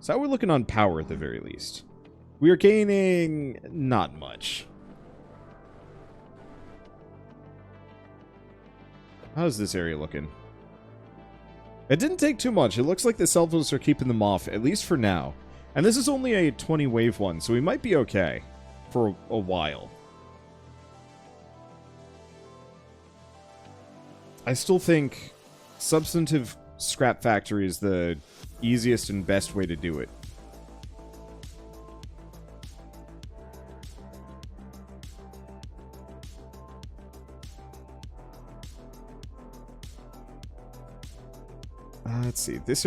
So how are we looking on power at the very least? We are gaining not much. How's this area looking? It didn't take too much. It looks like the salvos are keeping them off, at least for now. And this is only a 20 wave one, so we might be okay for a while. I still think substantive scrap factory is the easiest and best way to do it. Let's see. This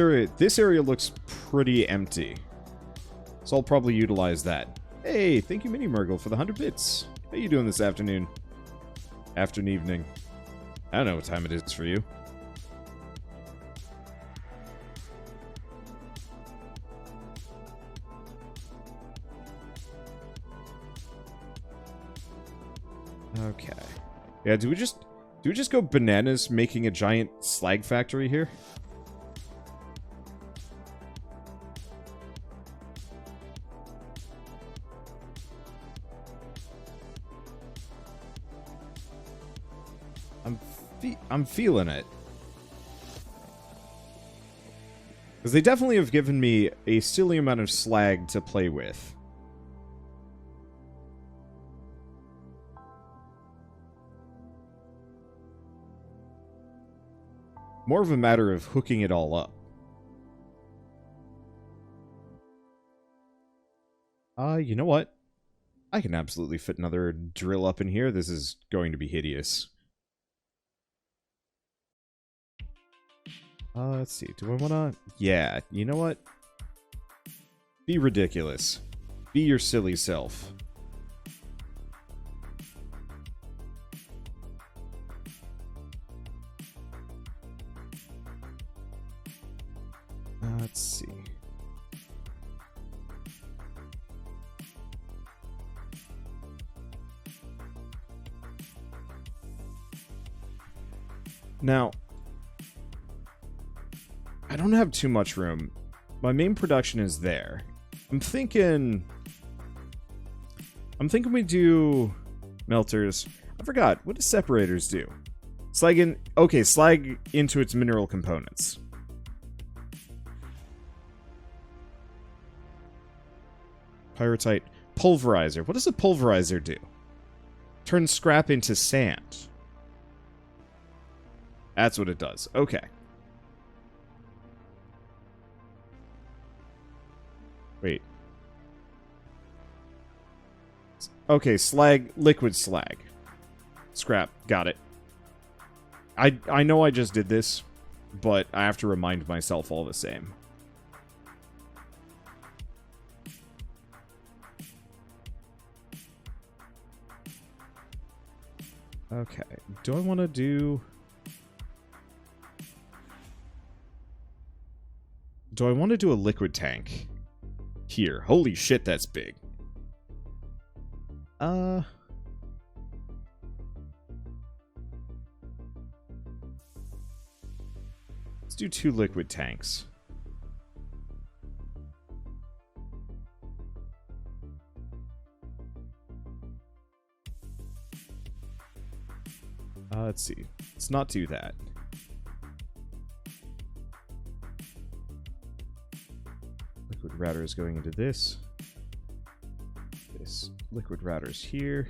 area looks pretty empty. So I'll probably utilize that. Hey, thank you, Mini Murgle, for the 100 bits. How you doing this afternoon? Afternoon, evening. I don't know what time it is for you. Okay. Yeah, do we just go bananas making a giant slag factory here? I'm feeling it. Because they definitely have given me a silly amount of slag to play with. More of a matter of hooking it all up. You know what? I can absolutely fit another drill up in here. This is going to be hideous. Let's see. Do I wanna... Yeah, you know what? Be ridiculous. Be your silly self. Let's see. Now, I don't have too much room. My main production is there. I'm thinking we do melters. I forgot. What do separators do? Okay, slag into its mineral components. Pyrite. Pulverizer. What does a pulverizer do? Turns scrap into sand. That's what it does. Okay. Wait. Okay, slag, liquid slag. Scrap, got it. I know I just did this, but I have to remind myself all the same. Okay, do I want to do... Do I want to do a liquid tank? Here. Holy shit, that's big. Let's do 2 liquid tanks. Let's see. Let's not do that. Liquid router is going into this. This liquid router's here.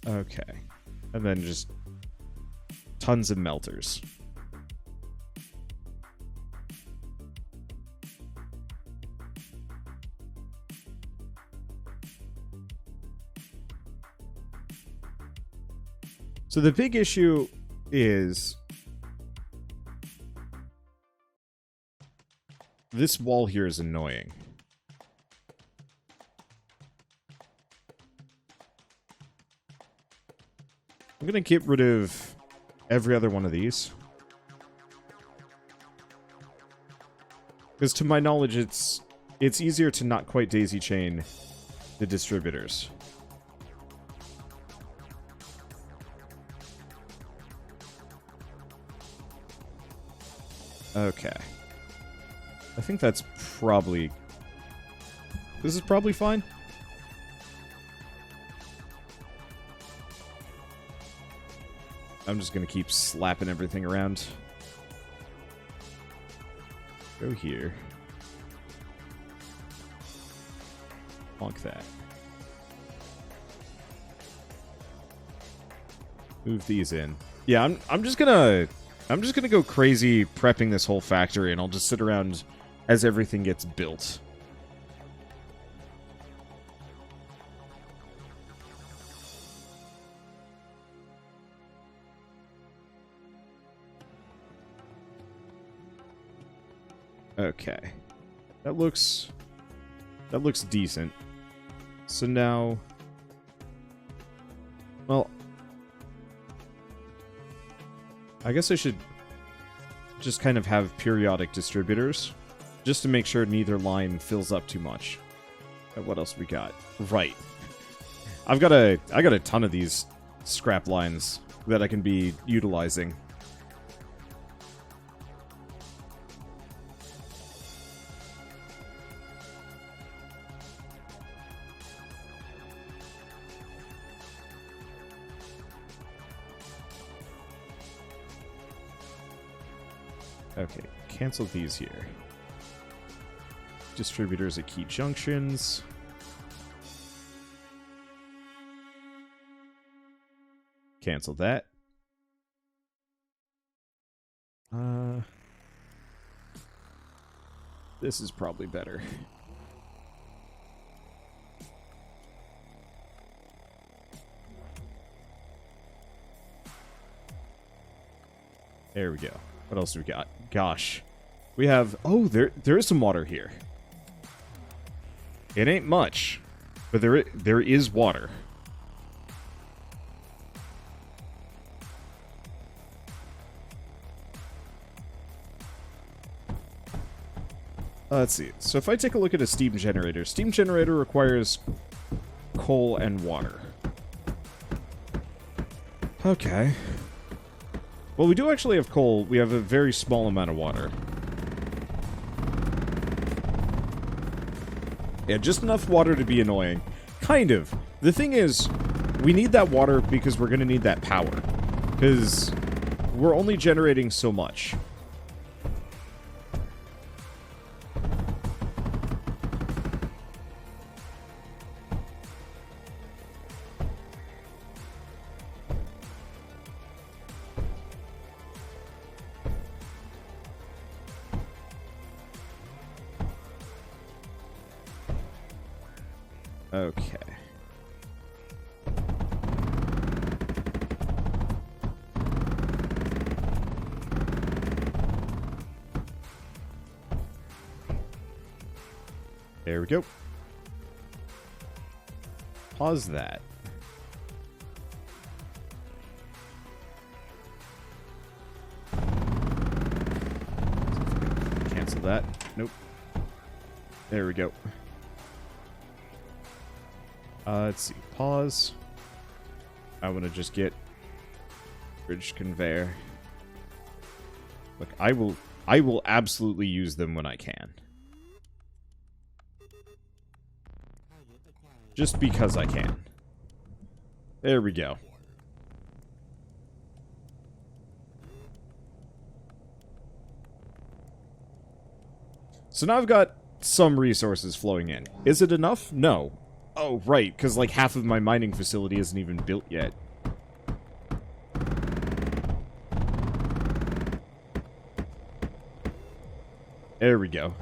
Okay. And then just tons of melters. So the big issue is this wall here is annoying. I'm gonna get rid of every other one of these. Because to my knowledge, it's easier to not quite daisy chain the distributors. Okay. I think that's probably... This is probably fine. I'm just gonna keep slapping everything around. Go here. Honk that. Move these in. Yeah, I'm just gonna go crazy prepping this whole factory, and I'll just sit around as everything gets built. Okay. That looks decent. So now, well, I guess I should just kind of have periodic distributors, just to make sure neither line fills up too much. What else we got? Right. I got a ton of these scrap lines that I can be utilizing. Okay, cancel these here. Distributors at key junctions. Cancel that. This is probably better. There we go. What else do we got? Gosh. We have... Oh, there is some water here. It ain't much, but there is water. Let's see. So if I take a look at a steam generator requires coal and water. Okay. Well, we do actually have coal. We have a very small amount of water. Yeah, just enough water to be annoying. Kind of. The thing is, we need that water because we're going to need that power. Because we're only generating so much. Okay. There we go. Pause that. Cancel that. Nope. There we go. Let's see. Pause. I want to just get bridge conveyor. Look, I will absolutely use them when I can. Just because I can. There we go. So now I've got some resources flowing in. Is it enough? No. Oh, right, because like half of my mining facility isn't even built yet. There we go.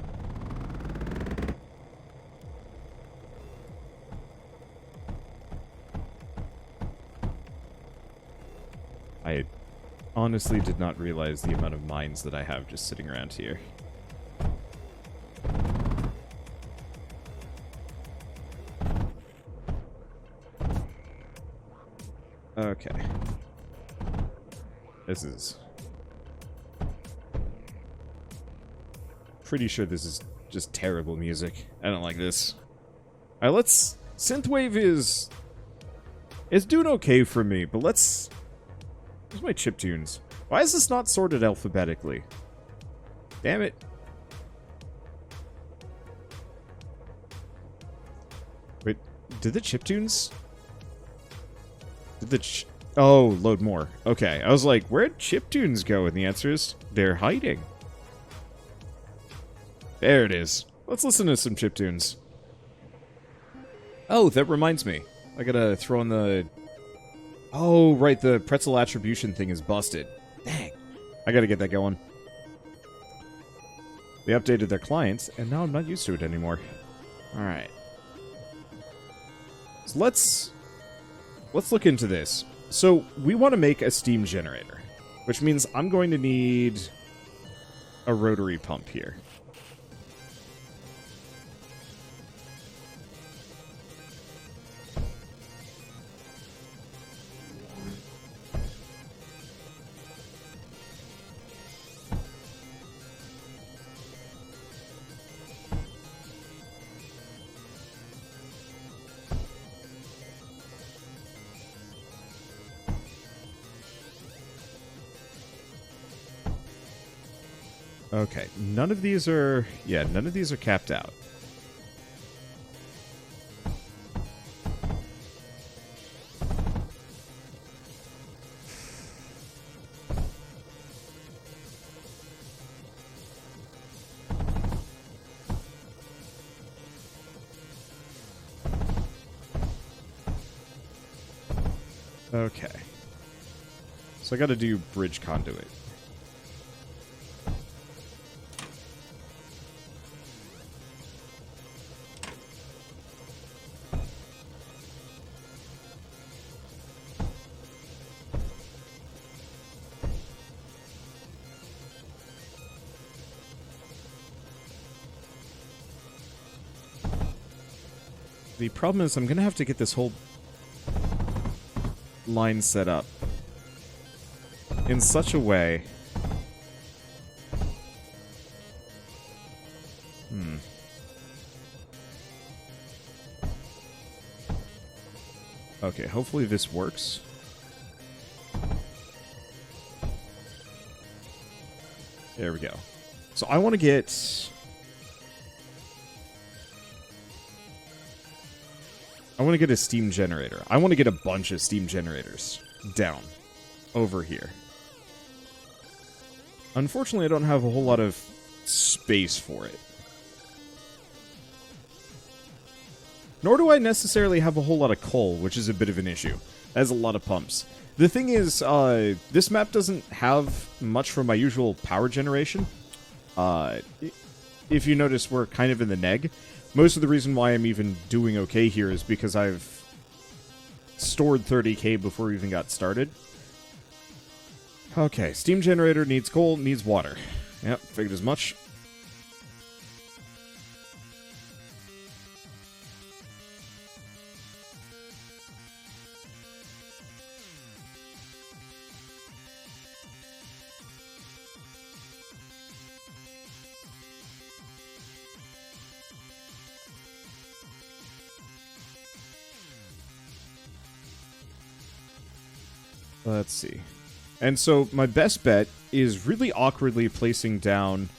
I honestly did not realize the amount of mines that I have just sitting around here. Okay. This is... Pretty sure this is just terrible music. I don't like this. Alright, let's... Synthwave is... It's doing okay for me, but let's... Where's my chiptunes? Why is this not sorted alphabetically? Damn it. Wait, did the Chiptunes? Did the oh, load more. Okay, I was like, where'd Chiptunes go? And the answer is, they're hiding. There it is. Let's listen to some Chiptunes. Oh, that reminds me. I gotta throw in the... Oh, right, the pretzel attribution thing is busted. Dang. I gotta get that going. They updated their clients, and now I'm not used to it anymore. Alright. So let's look into this. So, we want to make a steam generator, which means I'm going to need a rotary pump here. Okay, none of these are... Yeah, none of these are capped out. Okay. So I gotta do bridge conduit. The problem is I'm going to have to get this whole line set up in such a way... Okay, hopefully this works. There we go. So I want to get... I want to get a steam generator. I want to get a bunch of steam generators down over here. Unfortunately, I don't have a whole lot of space for it. Nor do I necessarily have a whole lot of coal, which is a bit of an issue. That has a lot of pumps. The thing is, this map doesn't have much from my usual power generation. If you notice, we're kind of in the neg. Most of the reason why I'm even doing okay here is because I've stored 30k before we even got started. Okay, steam generator needs coal, needs water. Yep, figured as much. Let's see. And so my best bet is really awkwardly placing down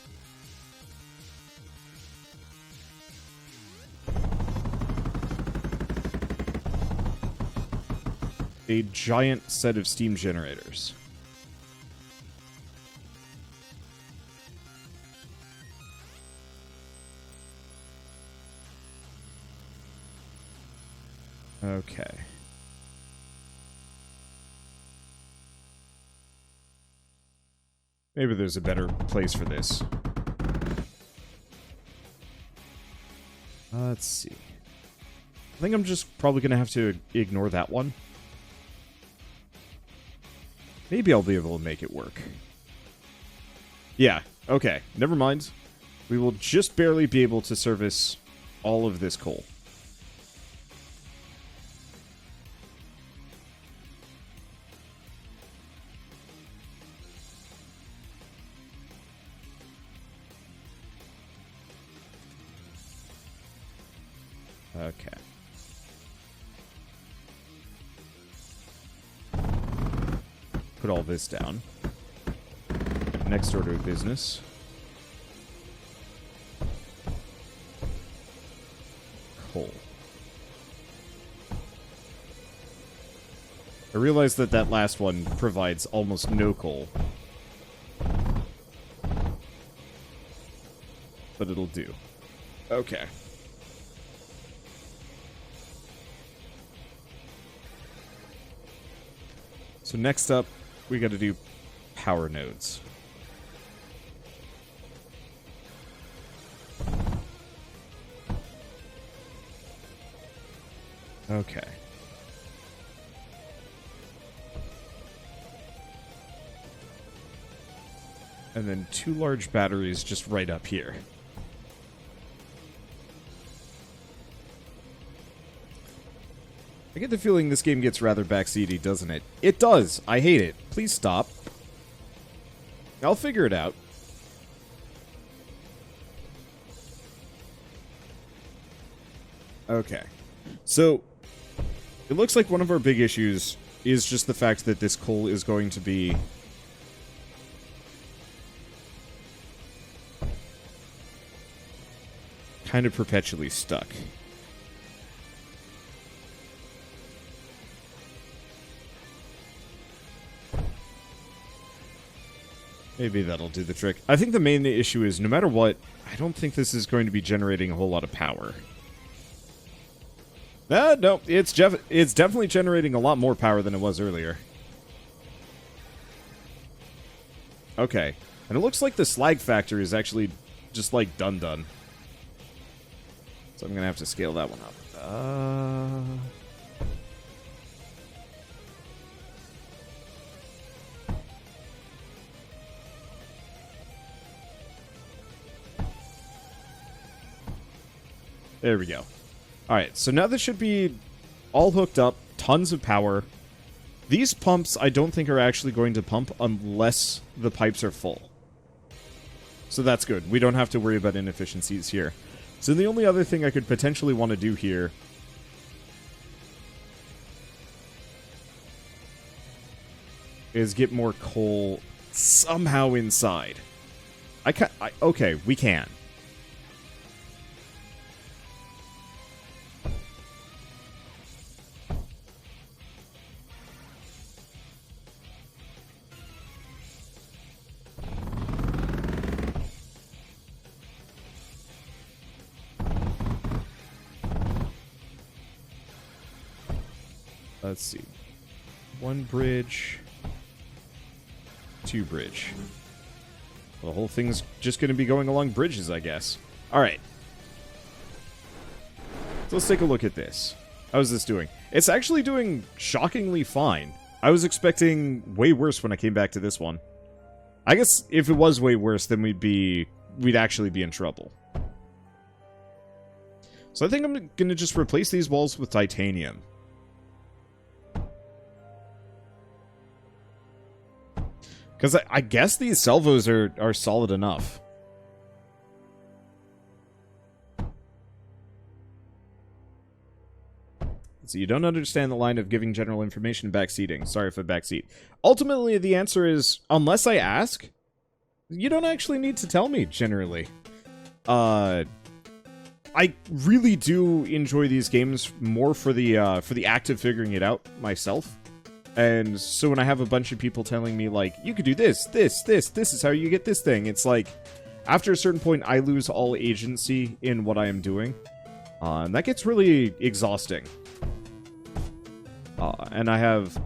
a giant set of steam generators. Okay. Maybe there's a better place for this. Let's see. I think I'm just probably going to have to ignore that one. Maybe I'll be able to make it work. Yeah, okay. Never mind. We will just barely be able to service all of this coal. Okay. Put all this down. Next order of business. coal. I realize that that last one provides almost no coal. But it'll do. Okay. So next up, we gotta do power nodes. Okay. And then 2 large batteries just right up here. I get the feeling this game gets rather backseaty, doesn't it? It does! I hate it. Please stop. I'll figure it out. Okay. So, it looks like one of our big issues is just the fact that this coal is going to be kind of perpetually stuck. Maybe that'll do the trick. I think the main issue is, no matter what, I don't think this is going to be generating a whole lot of power. No, it's definitely generating a lot more power than it was earlier. Okay. And it looks like the slag factor is actually just, like, done. So I'm gonna have to scale that one up. There we go. Alright, so now this should be all hooked up, tons of power. These pumps I don't think are actually going to pump unless the pipes are full. So that's good. We don't have to worry about inefficiencies here. So the only other thing I could potentially want to do here is get more coal somehow inside. Okay, we can. Let's see. 1 bridge. 2 bridge. Well, the whole thing's just going to be going along bridges, I guess. Alright. So let's take a look at this. How's this doing? It's actually doing shockingly fine. I was expecting way worse when I came back to this one. I guess if it was way worse, then we'd actually be in trouble. So I think I'm going to just replace these walls with titanium. Because I guess these salvos are solid enough. So you don't understand the line of giving general information backseating. Sorry for backseat. Ultimately, the answer is, unless I ask, you don't actually need to tell me, generally. I really do enjoy these games more for the act of figuring it out myself. And so when I have a bunch of people telling me, like, you could do this is how you get this thing, it's like, after a certain point, I lose all agency in what I am doing. And that gets really exhausting. And I have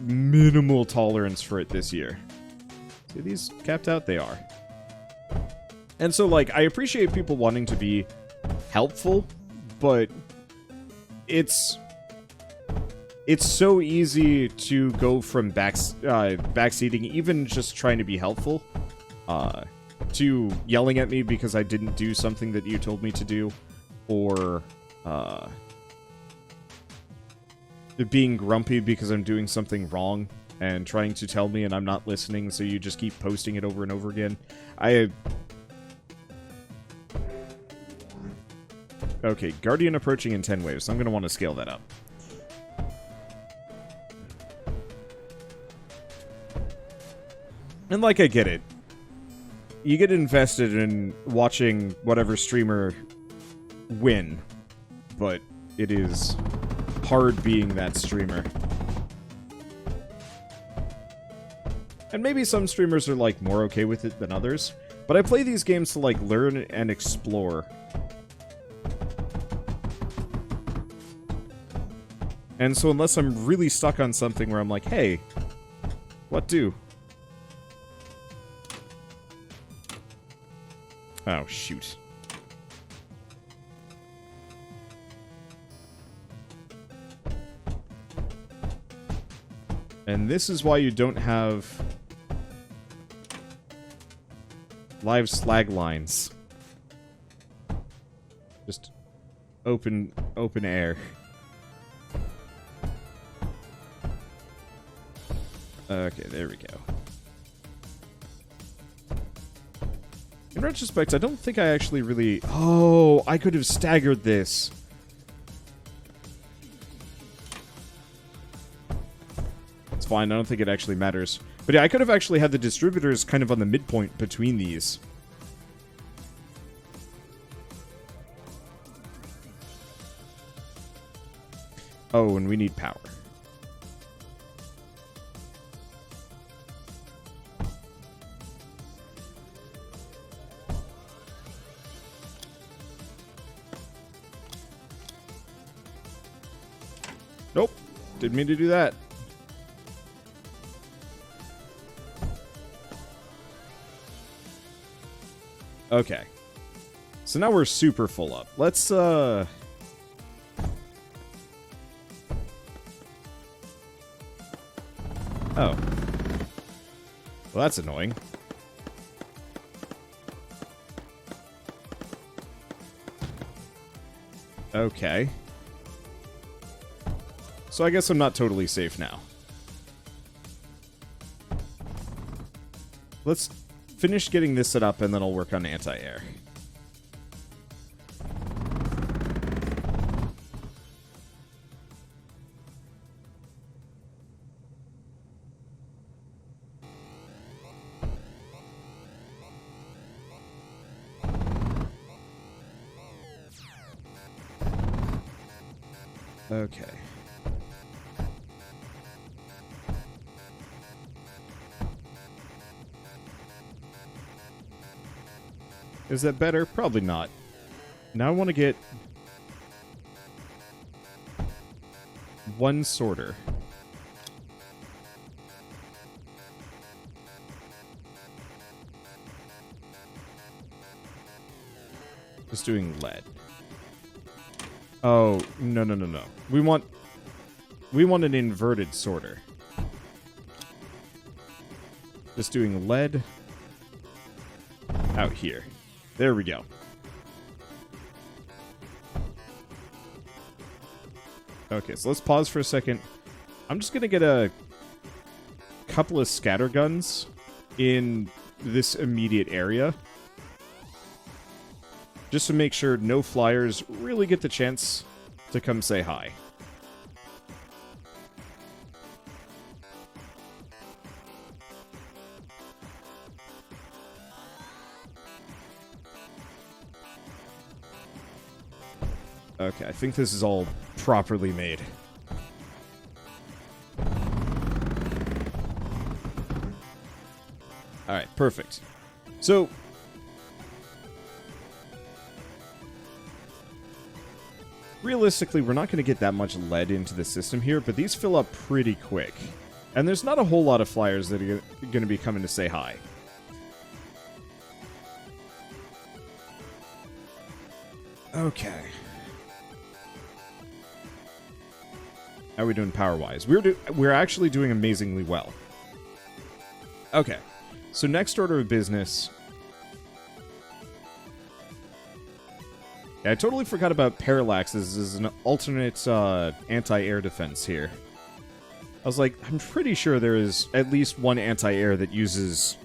minimal tolerance for it this year. See these capped out? They are. And so, like, I appreciate people wanting to be helpful, but it's so easy to go from backseating, even just trying to be helpful, to yelling at me because I didn't do something that you told me to do, or being grumpy because I'm doing something wrong and trying to tell me and I'm not listening, so you just keep posting it over and over again. Okay, Guardian approaching in 10 waves, so I'm going to want to scale that up. And like, I get it. You get invested in watching whatever streamer win. but it is hard being that streamer. And maybe some streamers are, like, more okay with it than others. But I play these games to, like, learn and explore. And so unless I'm really stuck on something where I'm like, hey, what do? Oh, shoot. And this is why you don't have live slag lines. Just open air. Okay, there we go. In retrospect, I don't think I actually really... Oh, I could have staggered this. It's fine, I don't think it actually matters. But yeah, I could have actually had the distributors kind of on the midpoint between these. Oh, and we need power. Nope. Didn't mean to do that. Okay. So now we're super full up. Let's, Oh. Well, that's annoying. Okay. So I guess I'm not totally safe now. Let's finish getting this set up, and then I'll work on anti-air. Okay. Is that better? Probably not. Now I want to get one sorter. Just doing lead. Oh, no, no, no, no. We want an inverted sorter. Just doing lead out here. There we go. Okay, so let's pause for a second. I'm just gonna get a couple of scatter guns in this immediate area, just to make sure no flyers really get the chance to come say hi. Okay, I think this is all properly made. Alright, perfect. So, realistically, we're not going to get that much lead into the system here, but these fill up pretty quick. And there's not a whole lot of flyers that are going to be coming to say hi. Okay. How are we doing power-wise? We're actually doing amazingly well. Okay. So next order of business... Yeah, I totally forgot about parallaxes as an alternate anti-air defense here. I was like, I'm pretty sure there is at least one anti-air that uses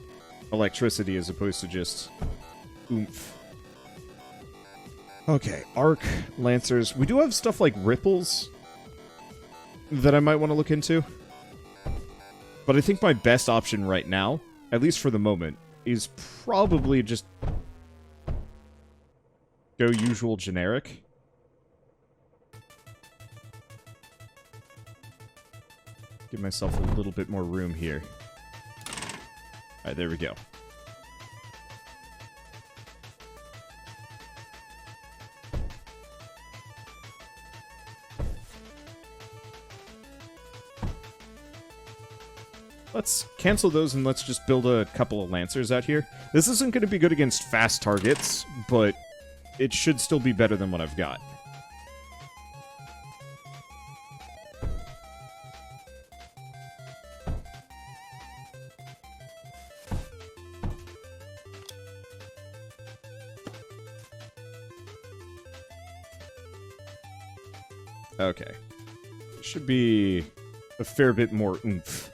electricity as opposed to just oomph. Okay, arc, lancers. We do have stuff like ripples that I might want to look into. But I think my best option right now, at least for the moment, is probably just go usual generic. Give myself a little bit more room here. Alright, there we go. Let's cancel those and let's just build a couple of Lancers out here. This isn't going to be good against fast targets, but it should still be better than what I've got. Okay. Should be a fair bit more oomph.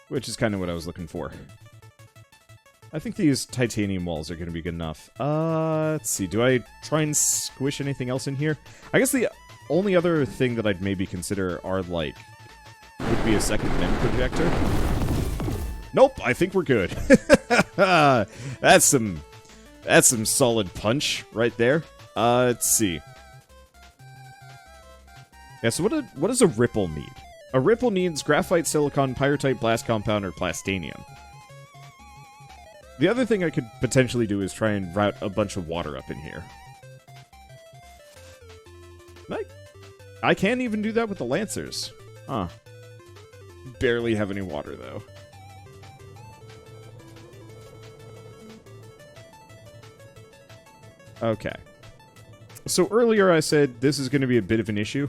Which is kind of what I was looking for. I think these titanium walls are going to be good enough. Let's see. Do I try and squish anything else in here? I guess the only other thing that I'd maybe consider are, like, would be a second MEM projector. Nope, I think we're good. That's some solid punch right there. Let's see. Yeah, so what does a ripple need? A ripple needs graphite, silicon, pyrite, blast compound, or plastanium. The other thing I could potentially do is try and route a bunch of water up in here. I can't even do that with the Lancers. Huh. Barely have any water, though. Okay. So earlier I said this is going to be a bit of an issue.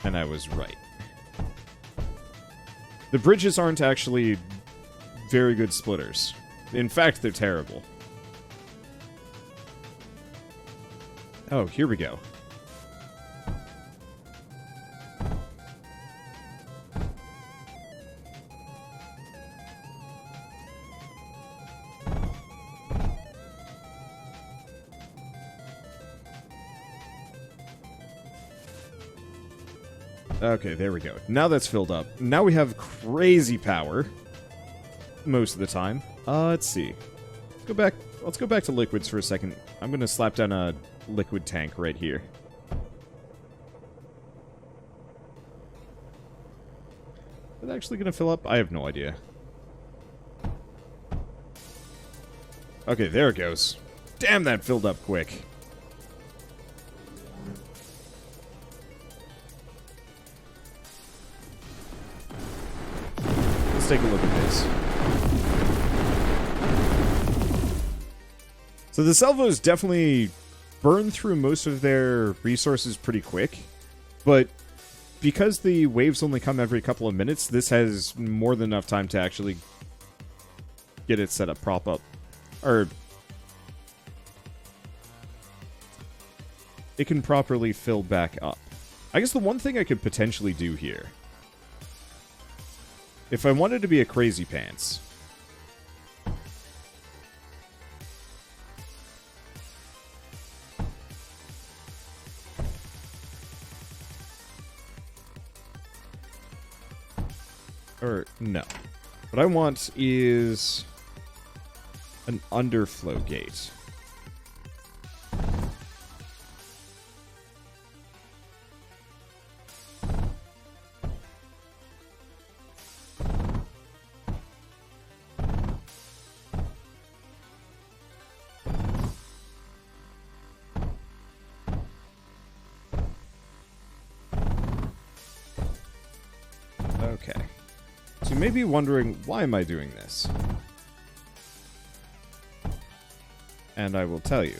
And I was right. The bridges aren't actually very good splitters. In fact, they're terrible. Oh, here we go. Okay, there we go. Now that's filled up. Now we have crazy power. Most of the time. Let's see. Let's go back to liquids for a second. I'm gonna slap down a liquid tank right here. Is it actually gonna fill up? I have no idea. Okay, there it goes. Damn, that filled up quick. Let's take a look at this. So the salvos definitely burn through most of their resources pretty quick, but because the waves only come every couple of minutes, this has more than enough time to actually get it set up, prop up. Or it can properly fill back up. I guess the one thing I could potentially do here, if I wanted to be a crazy pants, or no. What I want is an underflow gate. Okay. So you may be wondering, why am I doing this? And I will tell you.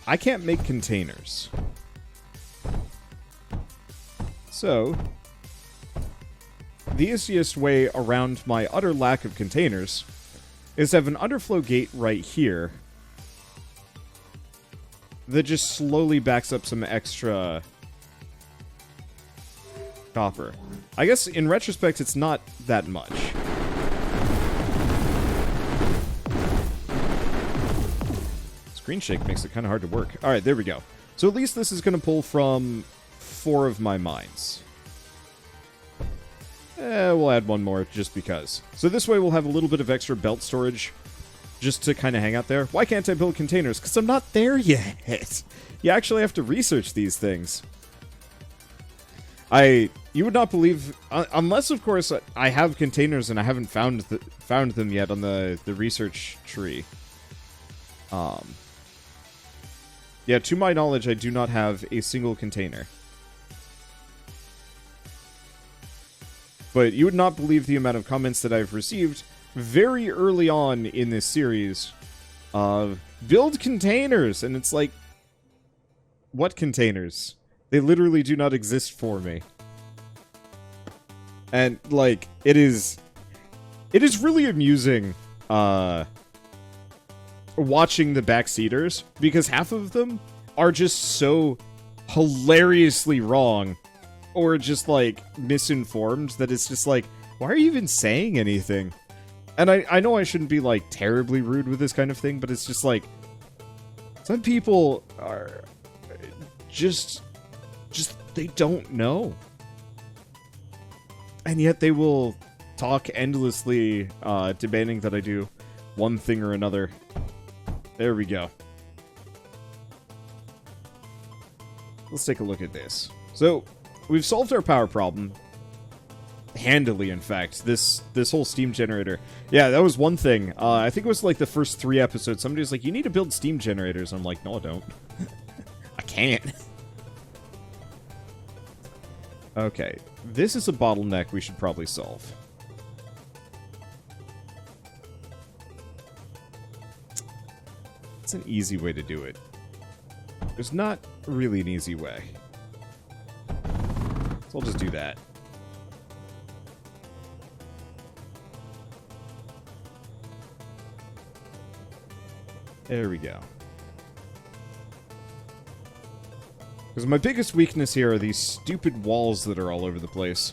I can't make containers. So, the easiest way around my utter lack of containers is to have an underflow gate right here that just slowly backs up some extra copper. I guess in retrospect, it's not that much. Screen shake makes it kind of hard to work. Alright, there we go. So at least this is going to pull from 4 of my mines. We'll add one more just because. So this way we'll have a little bit of extra belt storage just to kind of hang out there. Why can't I build containers? Because I'm not there yet. You actually have to research these things. You would not believe, unless of course I have containers and I haven't found them yet on the research tree. Yeah, to my knowledge, I do not have a single container. But you would not believe the amount of comments that I've received very early on in this series of build containers, and it's like, what containers? They literally do not exist for me. And like, it is really amusing watching the backseaters, because half of them are just so hilariously wrong or just like misinformed that it's just like, why are you even saying anything? And I know I shouldn't be like terribly rude with this kind of thing, but it's just like, some people are just they don't know. And yet they will talk endlessly, demanding that I do one thing or another. There we go. Let's take a look at this. So, we've solved our power problem. Handily, in fact. This whole steam generator. Yeah, that was one thing. I think it was like the first 3 episodes. Somebody was like, you need to build steam generators. I'm like, no, I don't. I can't. Okay. This is a bottleneck we should probably solve. It's an easy way to do it. There's not really an easy way. So I'll just do that. There we go. Because my biggest weakness here are these stupid walls that are all over the place.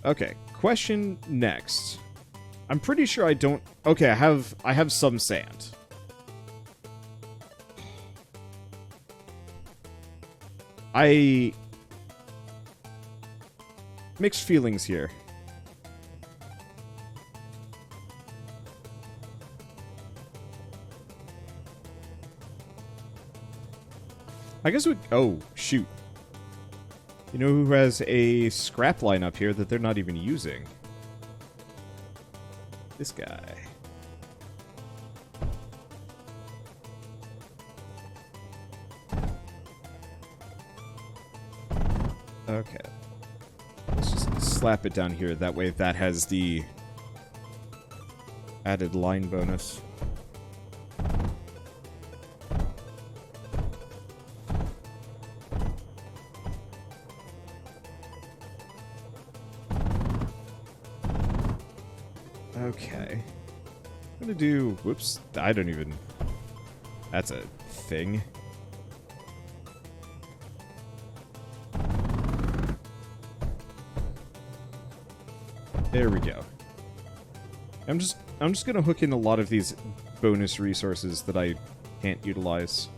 Okay, question next. I'm pretty sure I don't... Okay, I have some sand. Mixed feelings here. I guess we... Oh, shoot. You know who has a scrap line up here that they're not even using? This guy. Okay. Let's just slap it down here. That way that has the added line bonus. Okay. I'm gonna do... Whoops. I don't even... That's a thing. There we go. I'm just gonna hook in a lot of these bonus resources that I can't utilize.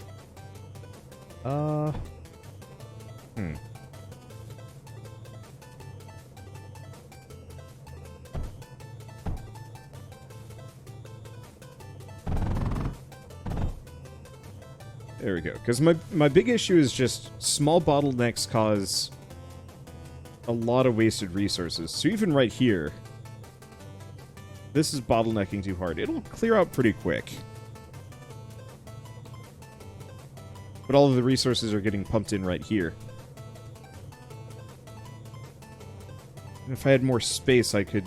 There we go. Because my big issue is just small bottlenecks cause a lot of wasted resources. So even right here, this is bottlenecking too hard. It'll clear out pretty quick. But all of the resources are getting pumped in right here. And if I had more space, I could...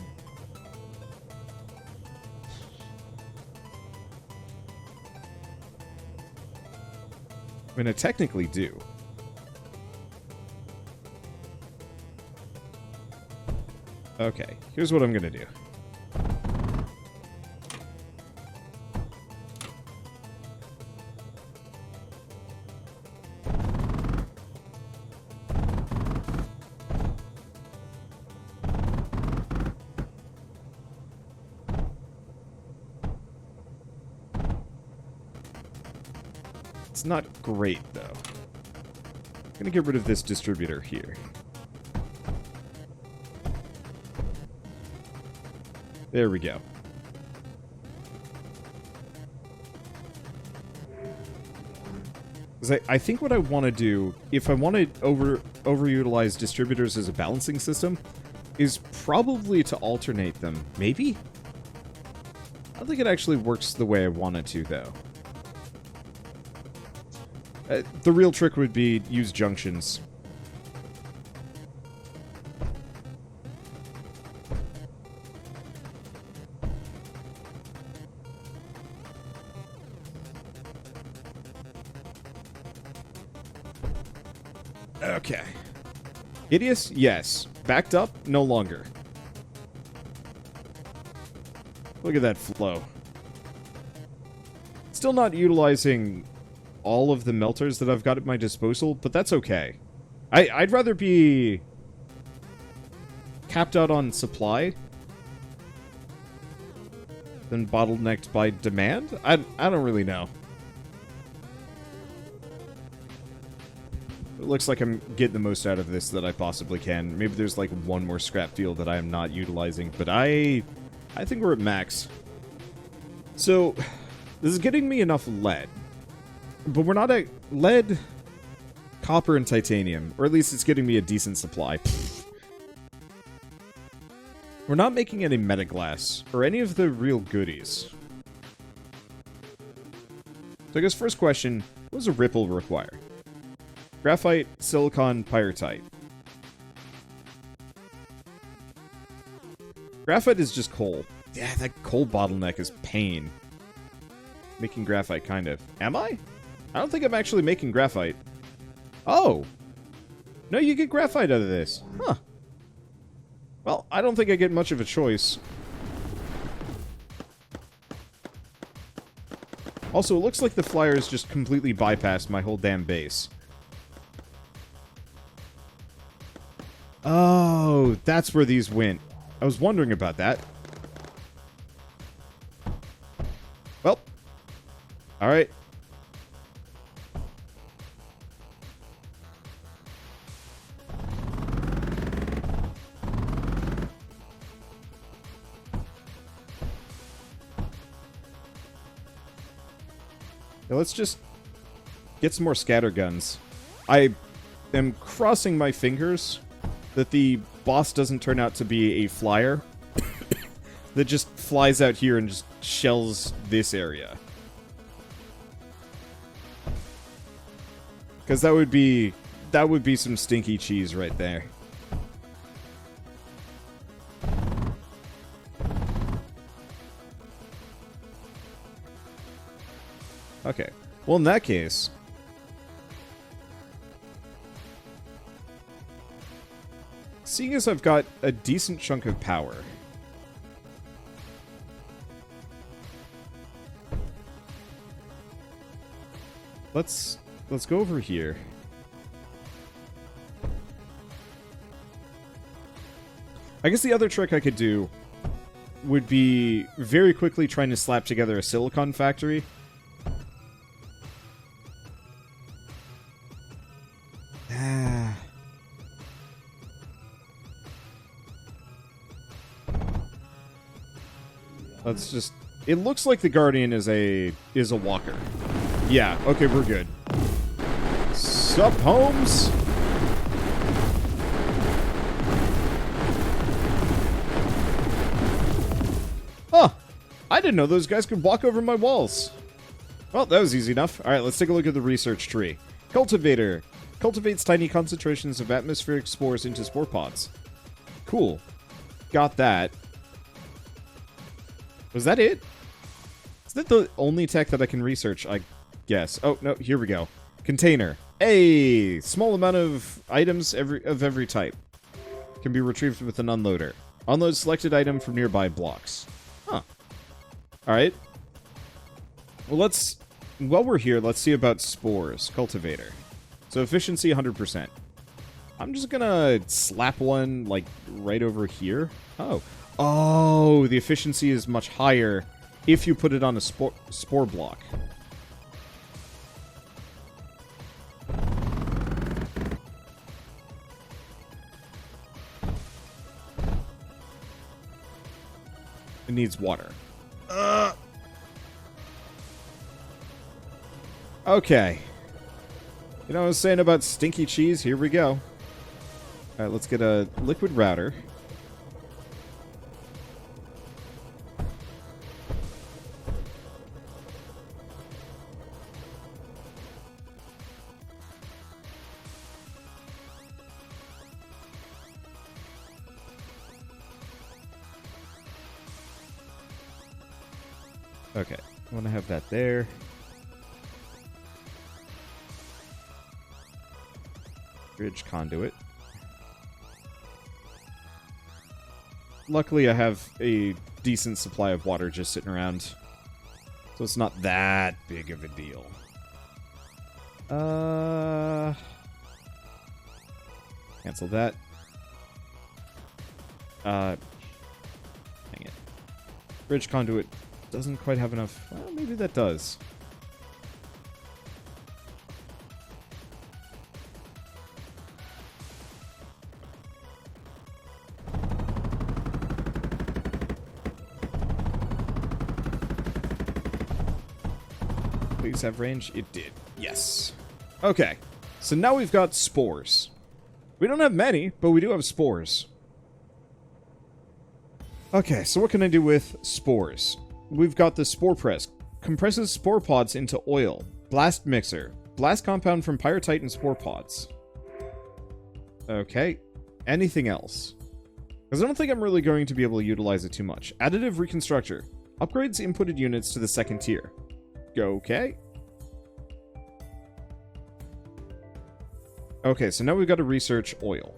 I mean, I technically do. Okay, here's what I'm gonna do. It's not great, though. I'm gonna get rid of this distributor here. There we go. 'Cause I think what I want to do, if I want to overutilize distributors as a balancing system, is probably to alternate them. Maybe? I don't think it actually works the way I want it to, though. The real trick would be use junctions. Okay. Hideous? Yes. Backed up? No longer. Look at that flow. Still not utilizing all of the melters that I've got at my disposal, but that's okay. I'd rather be capped out on supply than bottlenecked by demand? I don't really know. It looks like I'm getting the most out of this that I possibly can. Maybe there's like one more scrap field that I am not utilizing, but I think we're at max. So, this is getting me enough lead. But we're not at lead, copper, and titanium. Or at least it's getting me a decent supply. We're not making any metaglass, or any of the real goodies. So I guess first question, what does a ripple require? Graphite, silicon, pyrite. Graphite is just coal. Yeah, that coal bottleneck is pain. Making graphite, kind of. Am I? I don't think I'm actually making graphite. Oh! No, you get graphite out of this. Huh. Well, I don't think I get much of a choice. Also, it looks like the flyers just completely bypassed my whole damn base. Oh, that's where these went. I was wondering about that. Well. Alright. Now let's just get some more scatter guns. I am crossing my fingers that the boss doesn't turn out to be a flyer that just flies out here and just shells this area. Because that would be some stinky cheese right there. Okay. Well, in that case, seeing as I've got a decent chunk of power, let's go over here. I guess the other trick I could do would be very quickly trying to slap together a silicon factory. Let's just... It looks like the Guardian is a walker. Yeah, okay, we're good. Sup, Holmes? Huh. I didn't know those guys could walk over my walls. Well, that was easy enough. Alright, let's take a look at the research tree. Cultivator. Cultivates tiny concentrations of atmospheric spores into spore pods. Cool. Got that. Was that it? Is that the only tech that I can research, I guess? Oh, no, here we go. Container. A small amount of items of every type. Can be retrieved with an unloader. Unload selected item from nearby blocks. Huh. Alright. Well, while we're here, let's see about Spores Cultivator. So efficiency 100%. I'm just gonna slap one, like, right over here. Oh. Oh, the efficiency is much higher if you put it on a spore block. It needs water. Okay. You know what I was saying about stinky cheese? Here we go. Alright, let's get a liquid router. Okay, I want to have that there. Bridge conduit. Luckily, I have a decent supply of water just sitting around, so it's not that big of a deal. Cancel that. Dang it. Bridge conduit doesn't quite have enough. Well, maybe that does. Please have range. It did. Yes. Okay. So now we've got spores. We don't have many, but we do have spores. Okay, so what can I do with spores? We've got the spore press. Compresses spore pods into oil. Blast mixer. Blast compound from pyrite and spore pods. Okay. Anything else? Because I don't think I'm really going to be able to utilize it too much. Additive reconstructor. Upgrades inputted units to the second tier. Okay. Okay, so now we've got to research oil.